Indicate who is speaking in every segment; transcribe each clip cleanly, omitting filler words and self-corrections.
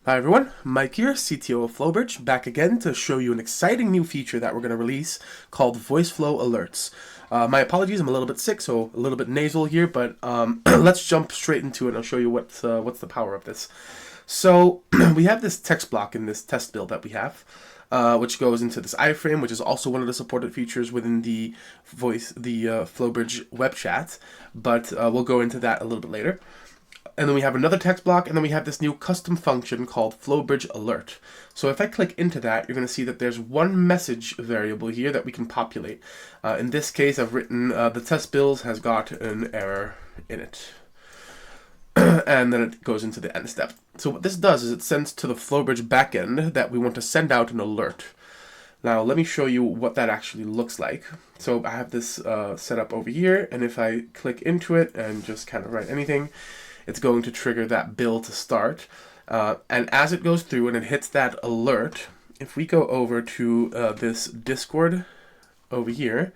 Speaker 1: Hi everyone, Mike here, CTO of FlowBridge, back again to show you an exciting new feature that we're going to release called Voiceflow Alerts. My apologies, I'm a little bit sick, so a little bit nasal here, but let's jump straight into it and I'll show you what's the power of this. So we have this text block in this test build that we have, which goes into this iframe, which is also one of the supported features within the FlowBridge web chat, but we'll go into that a little bit later. And then we have another text block, and then we have this new custom function called FlowBridge Alert. So if I click into that, you're going to see that there's one message variable here that we can populate. In this case, I've written the test build has got an error in it. And then it goes into the end step. So what this does is it sends to the FlowBridge backend that we want to send out an alert. Now let me show you what that actually looks like. So I have this set up over here, and if I click into it and just kind of write anything, it's going to trigger that build to start. And as it goes through and it hits that alert, if we go over to this Discord over here,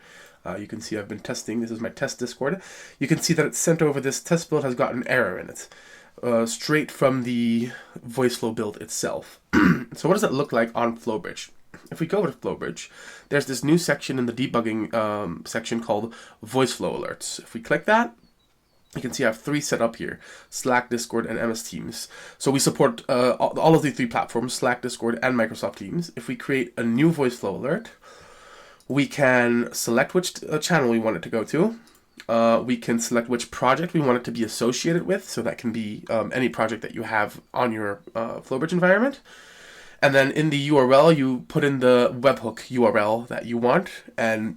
Speaker 1: you can see I've been testing. This is my test Discord. You can see that it's sent over this test build has got an error in it, straight from the Voiceflow build itself. So what does it look like on FlowBridge? If we go to FlowBridge, there's this new section in the debugging section called Voiceflow Alerts. If we click that, you can see I have three set up here: Slack, Discord, and MS Teams. So we support all of the three platforms, Slack, Discord, and Microsoft Teams. If we create a new Voiceflow alert, we can select which channel we want it to go to. We can select which project we want it to be associated with. So that can be any project that you have on your FlowBridge environment. And then in the URL, you put in the webhook URL that you want, and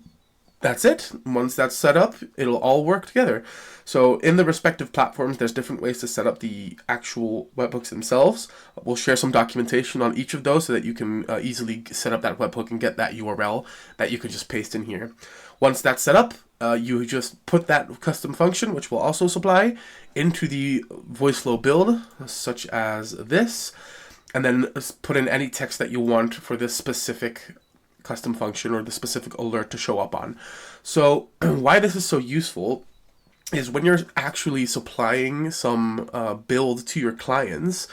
Speaker 1: that's it. Once that's set up, it'll all work together. So in the respective platforms, there's different ways to set up the actual webhooks themselves. We'll share some documentation on each of those so that you can easily set up that webhook and get that URL that you can just paste in here. Once that's set up, you just put that custom function, which we'll also supply, into the Voiceflow build, such as this, and then put in any text that you want for this specific custom function or the specific alert to show up on. So why this is so useful is when you're actually supplying some build to your clients,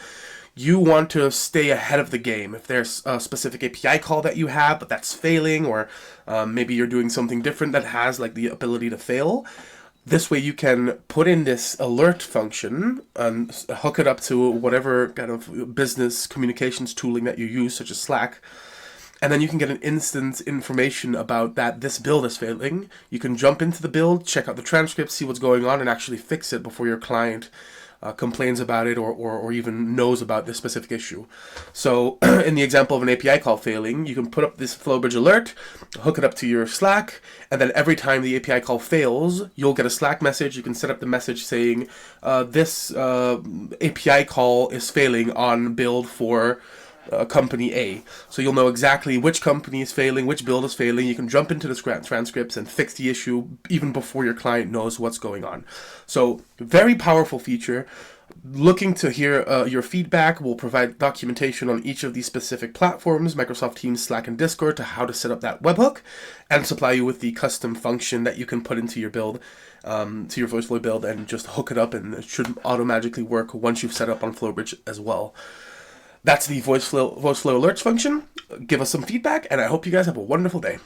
Speaker 1: you want to stay ahead of the game. If there's a specific API call that you have but that's failing, or maybe you're doing something different that has like the ability to fail, this way you can put in this alert function and hook it up to whatever kind of business communications tooling that you use, such as Slack. And then you can get an instant information about that this build is failing. You can jump into the build, check out the transcript, see what's going on, and actually fix it before your client complains about it or even knows about this specific issue. So in the example of an API call failing, you can put up this FlowBridge alert, hook it up to your Slack, and then every time the API call fails, you'll get a Slack message. You can set up the message saying, this API call is failing on build for company A. So you'll know exactly which company is failing, which build is failing. You can jump into the transcripts and fix the issue even before your client knows what's going on. So very powerful feature. Looking to hear your feedback. We'll provide documentation on each of these specific platforms, Microsoft Teams, Slack, and Discord, to how to set up that webhook, and supply you with the custom function that you can put into your build, to your Voiceflow build, and just hook it up, and it should automatically work once you've set up on FlowBridge as well. That's the Voiceflow Alerts function. Give us some feedback, and I hope you guys have a wonderful day.